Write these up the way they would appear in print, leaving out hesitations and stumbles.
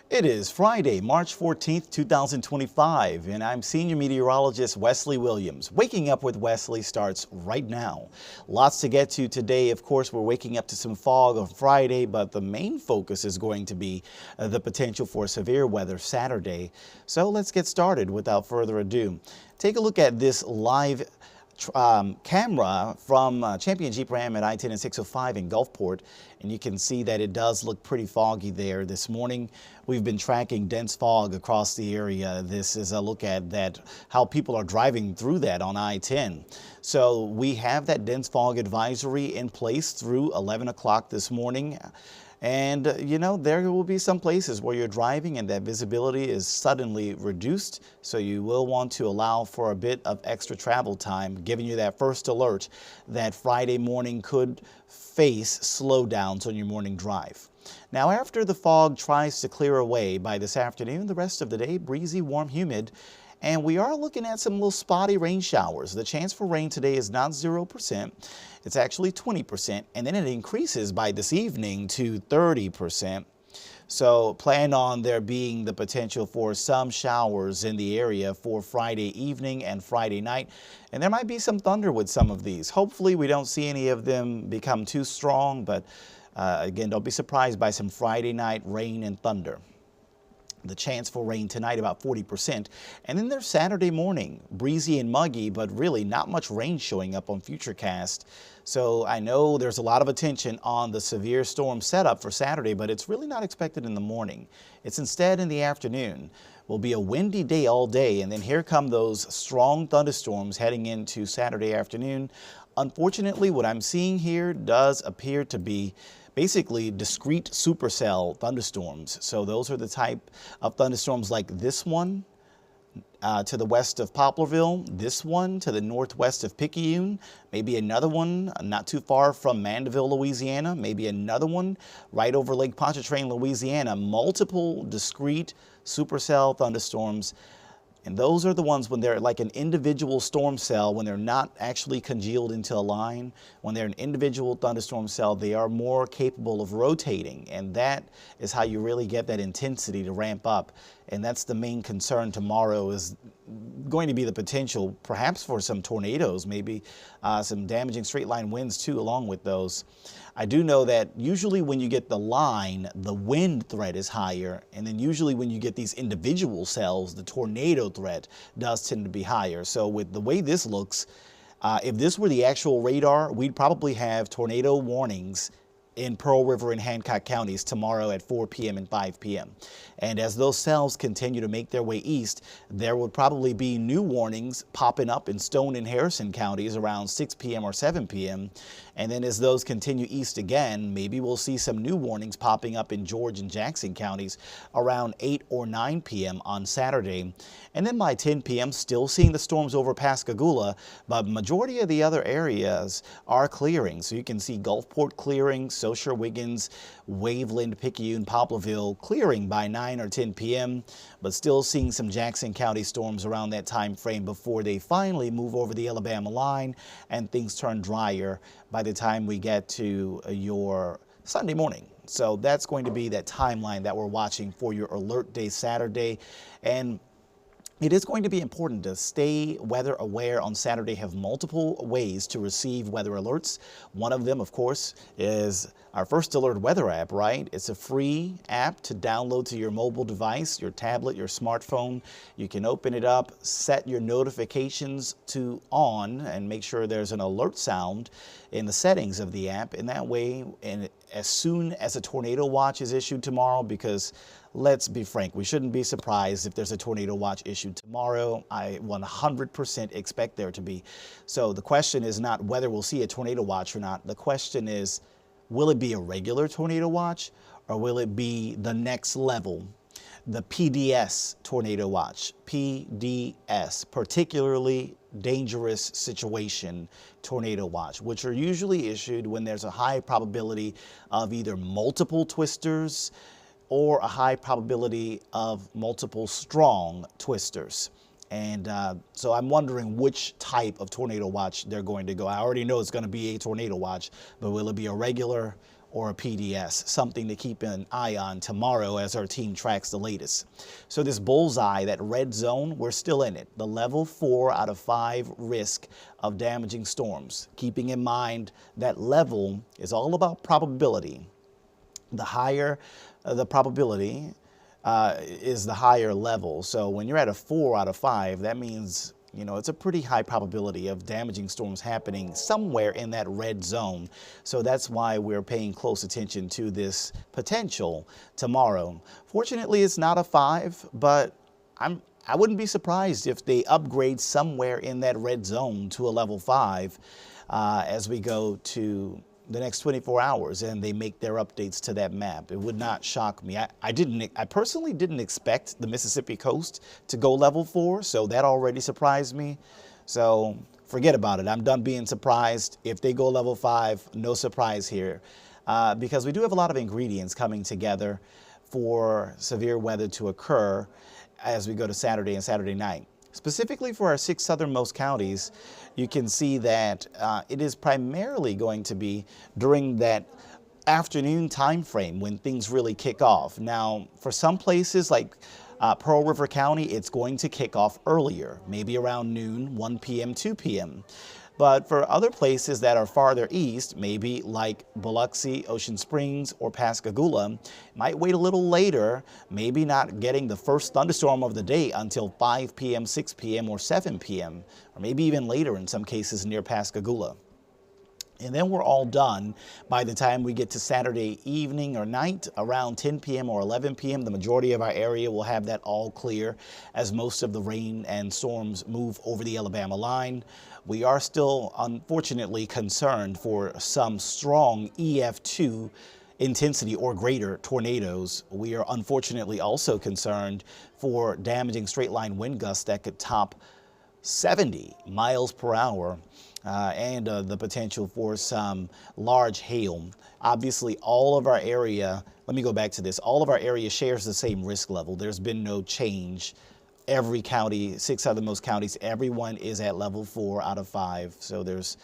It is Friday, March 14th, 2025, and I'm Senior Meteorologist Wesley Williams. Waking Up with Wesley starts right now. Lots to get to today. Of course, we're waking up to some fog on Friday, but the main focus is going to be the potential for severe weather Saturday. So let's get started without further ado. Take a look at this live camera from Champion Jeep Ram at I-10 and 605 in Gulfport, and you can see that it does look pretty foggy there this morning. We've been tracking dense fog across the area. This is a look at how people are driving through that on I-10. So we have that dense fog advisory in place through 11 o'clock this morning. And, you know, there will be some places where you're driving and that visibility is suddenly reduced. So you will want to allow for a bit of extra travel time, giving you that first alert that Friday morning could face slowdowns on your morning drive. Now, after the fog tries to clear away by this afternoon, the rest of the day, breezy, warm, humid. And we are looking at some little spotty rain showers. The chance for rain today is not 0%. It's actually 20%. And then it increases by this evening to 30%. So plan on there being the potential for some showers in the area for Friday evening and Friday night. And there might be some thunder with some of these. Hopefully we don't see any of them become too strong. But again, don't be surprised by some Friday night rain and thunder. The chance for rain tonight about 40%. And then there's Saturday morning, breezy and muggy, but really not much rain showing up on Futurecast. So I know there's a lot of attention on the severe storm setup for Saturday, but it's really not expected in the morning. It's instead in the afternoon. Will be a windy day all day, and then here come those strong thunderstorms heading into Saturday afternoon. Unfortunately, what I'm seeing here does appear to be basically discrete supercell thunderstorms. So those are the type of thunderstorms like this one to the west of Poplarville, this one to the northwest of Picayune, maybe another one not too far from Mandeville, Louisiana, maybe another one right over Lake Pontchartrain, Louisiana. Multiple discrete supercell thunderstorms. And those are the ones when they're like an individual storm cell, when they're not actually congealed into a line. When they're an individual thunderstorm cell, they are more capable of rotating. And that is how you really get that intensity to ramp up. And that's the main concern tomorrow, is going to be the potential perhaps for some tornadoes, maybe some damaging straight line winds too along with those. I do know that usually when you get the line, the wind threat is higher, and then usually when you get these individual cells, the tornado threat does tend to be higher. So with the way this looks, if this were the actual radar, we'd probably have tornado warnings in Pearl River and Hancock counties tomorrow at 4 p.m. and 5 p.m. And as those cells continue to make their way east, there would probably be new warnings popping up in Stone and Harrison counties around 6 p.m. or 7 p.m. And then as those continue east again, maybe we'll see some new warnings popping up in George and Jackson counties around 8 or 9 p.m. on Saturday. And then by 10 p.m., still seeing the storms over Pascagoula, but majority of the other areas are clearing. So you can see Gulfport clearing, Socher, Wiggins, Waveland, Picayune, Poplarville clearing by 9 or 10 p.m., but still seeing some Jackson County storms around that time frame before they finally move over the Alabama line and things turn drier by the time we get to your Sunday morning. So that's going to be that timeline that we're watching for your alert day Saturday. And it is going to be important to stay weather aware on Saturday, have multiple ways to receive weather alerts. One of them, of course, is our First Alert weather app, right? It's a free app to download to your mobile device, your tablet, your smartphone. You can open it up, set your notifications to on, and make sure there's an alert sound in the settings of the app. And that way, and as soon as a tornado watch is issued tomorrow, because let's be frank, we shouldn't be surprised if there's a tornado watch issued tomorrow. I 100% expect there to be. So the question is not whether we'll see a tornado watch or not. The question is, will it be a regular tornado watch, or will it be the next level, the PDS tornado watch? PDS, particularly dangerous situation tornado watch, which are usually issued when there's a high probability of either multiple twisters or a high probability of multiple strong twisters. And so I'm wondering which type of tornado watch they're going to go. I already know it's going to be a tornado watch, but will it be a regular or a PDS, something to keep an eye on tomorrow as our team tracks the latest. So this bullseye, that red zone, we're still in it. The level 4 out of 5 risk of damaging storms. Keeping in mind that level is all about probability. The higher the probability is the higher level. So when you're at a 4 out of 5, that means, you know, it's a pretty high probability of damaging storms happening somewhere in that red zone. So that's why we're paying close attention to this potential tomorrow. Fortunately, it's not a 5, but I wouldn't be surprised if they upgrade somewhere in that red zone to a level 5 as we go to the next 24 hours and they make their updates to that map. It would not shock me. I personally didn't expect the Mississippi coast to go level 4, so that already surprised me. So forget about it. I'm done being surprised. If they go level 5, no surprise here, because we do have a lot of ingredients coming together for severe weather to occur as we go to Saturday and Saturday night. Specifically for our 6 southernmost counties, you can see that it is primarily going to be during that afternoon time frame when things really kick off. Now, for some places like Pearl River County, it's going to kick off earlier, maybe around noon, 1 p.m., 2 p.m. But for other places that are farther east, maybe like Biloxi, Ocean Springs, or Pascagoula, might wait a little later, maybe not getting the first thunderstorm of the day until 5 p.m., 6 p.m., or 7 p.m., or maybe even later in some cases near Pascagoula. And then we're all done by the time we get to Saturday evening or night around 10 p.m. or 11 p.m. The majority of our area will have that all clear as most of the rain and storms move over the Alabama line. We are still, unfortunately, concerned for some strong EF2 intensity or greater tornadoes. We are unfortunately also concerned for damaging straight line wind gusts that could top 70 miles per hour. And the potential for some large hail. Obviously, all of our area, let me go back to this, all of our area shares the same risk level. There's been no change. Every county, 6 southernmost counties, everyone is at level 4 out of 5. So there's,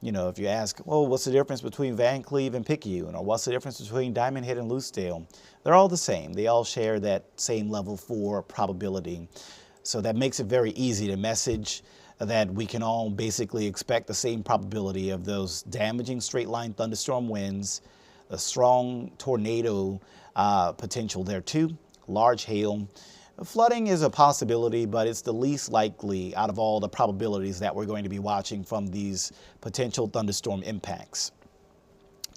you know, if you ask, well, what's the difference between Van Cleve and Picayune, or what's the difference between Diamond Head and Lucedale? They're all the same. They all share that same level 4 probability. So that makes it very easy to message that we can all basically expect the same probability of those damaging straight line thunderstorm winds, a strong tornado potential there too, large hail. Flooding is a possibility, but it's the least likely out of all the probabilities that we're going to be watching from these potential thunderstorm impacts.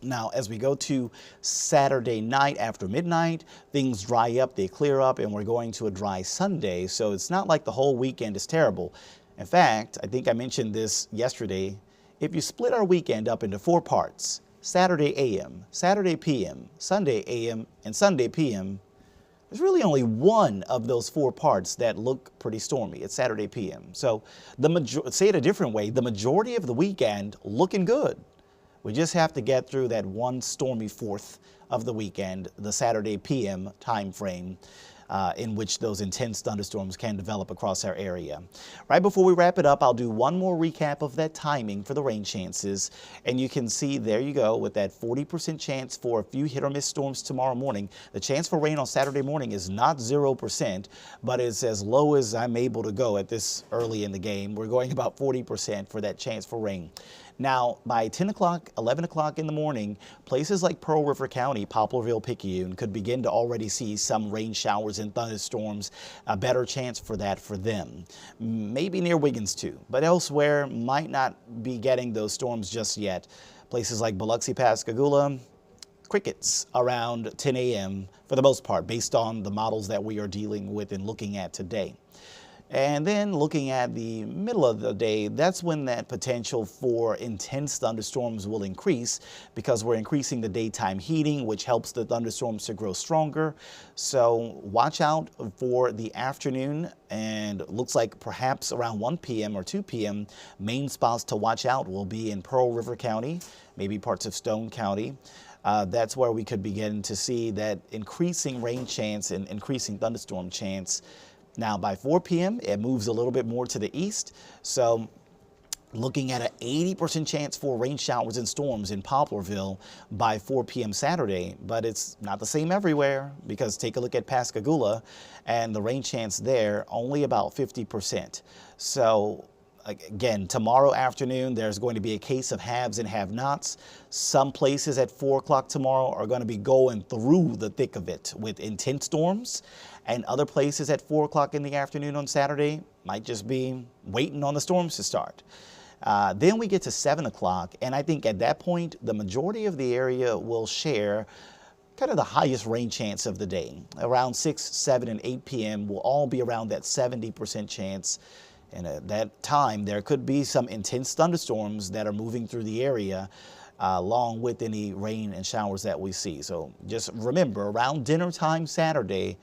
Now, as we go to Saturday night after midnight, things dry up, they clear up, and we're going to a dry Sunday. So it's not like the whole weekend is terrible. In fact, I think I mentioned this yesterday, if you split our weekend up into 4 parts, Saturday AM, Saturday PM, Sunday AM, and Sunday PM, there's really only one of those 4 parts that look pretty stormy. It's Saturday PM. So say it a different way, the majority of the weekend looking good. We just have to get through that one stormy 4th of the weekend, the Saturday PM time frame. In which those intense thunderstorms can develop across our area. Right before we wrap it up, I'll do one more recap of that timing for the rain chances. And you can see, there you go, with that 40% chance for a few hit or miss storms tomorrow morning. The chance for rain on Saturday morning is not 0%, but it's as low as I'm able to go at this early in the game. We're going about 40% for that chance for rain. Now, by 10 o'clock, 11 o'clock in the morning, places like Pearl River County, Poplarville, Picayune could begin to already see some rain showers and thunderstorms, a better chance for that for them. Maybe near Wiggins too, but elsewhere might not be getting those storms just yet. Places like Biloxi, Pascagoula, crickets around 10 a.m. for the most part, based on the models that we are dealing with and looking at today. And then looking at the middle of the day, that's when that potential for intense thunderstorms will increase, because we're increasing the daytime heating, which helps the thunderstorms to grow stronger. So watch out for the afternoon, and it looks like perhaps around 1 p.m. or 2 p.m. main spots to watch out will be in Pearl River County, maybe parts of Stone County. That's where we could begin to see that increasing rain chance and increasing thunderstorm chance. Now, by 4 p.m., it moves a little bit more to the east. So Looking at an 80% chance for rain showers and storms in Poplarville by 4 p.m. Saturday, but it's not the same everywhere because take a look at Pascagoula and the rain chance there only about 50%. So again, tomorrow afternoon, there's going to be a case of haves and have-nots. Some places at 4 o'clock tomorrow are going to be going through the thick of it with intense storms, and other places at 4 o'clock in the afternoon on Saturday might just be waiting on the storms to start. Then we get to 7 o'clock, and I think at that point, the majority of the area will share kind of the highest rain chance of the day. Around 6, 7, and 8 p.m. will all be around that 70% chance. And at that time, there could be some intense thunderstorms that are moving through the area, along with any rain and showers that we see. So just remember, around dinner time Saturday,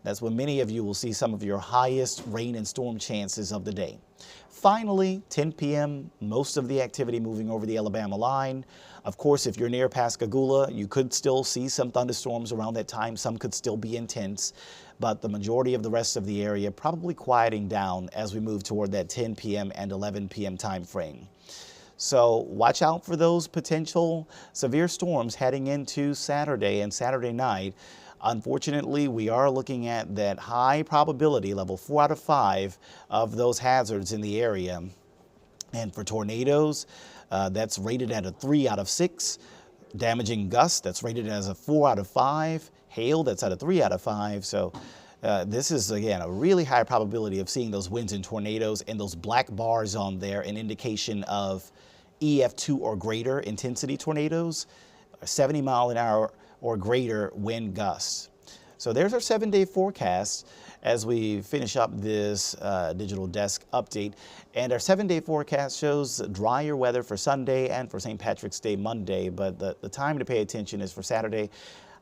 that's when many of you will see some of your highest rain and storm chances of the day. Finally, 10 p.m., most of the activity moving over the Alabama line. Of course, if you're near Pascagoula, you could still see some thunderstorms around that time. Some could still be intense, but the majority of the rest of the area probably quieting down as we move toward that 10 p.m. and 11 p.m. time frame. So watch out for those potential severe storms heading into Saturday and Saturday night. Unfortunately, we are looking at that high probability, level 4 out of 5, of those hazards in the area. And for tornadoes, that's rated at a 3 out of 6. Damaging gusts, that's rated as a 4 out of 5. Hail, that's at a 3 out of 5. So this is, again, a really high probability of seeing those winds and tornadoes, and those black bars on there, an indication of EF2 or greater intensity tornadoes, 70 mile an hour or greater wind gusts. So there's our 7-day forecast as we finish up this digital desk update. And our 7-day forecast shows drier weather for Sunday and for St. Patrick's Day Monday, but the time to pay attention is for Saturday.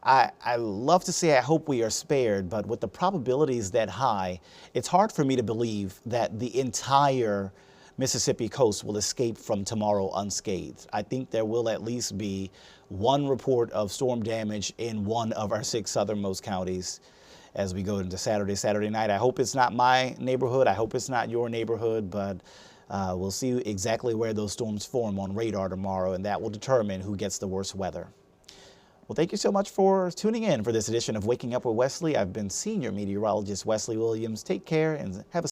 I love to say I hope we are spared, but with the probabilities that high, it's hard for me to believe that the entire Mississippi coast will escape from tomorrow unscathed. I think there will at least be one report of storm damage in one of our 6 southernmost counties as we go into Saturday night. I hope it's not my neighborhood. I hope it's not your neighborhood, but we'll see exactly where those storms form on radar tomorrow, and that will determine who gets the worst weather. Well, thank you so much for tuning in for this edition of Waking Up with Wesley. I've been Senior Meteorologist Wesley Williams. Take care and have a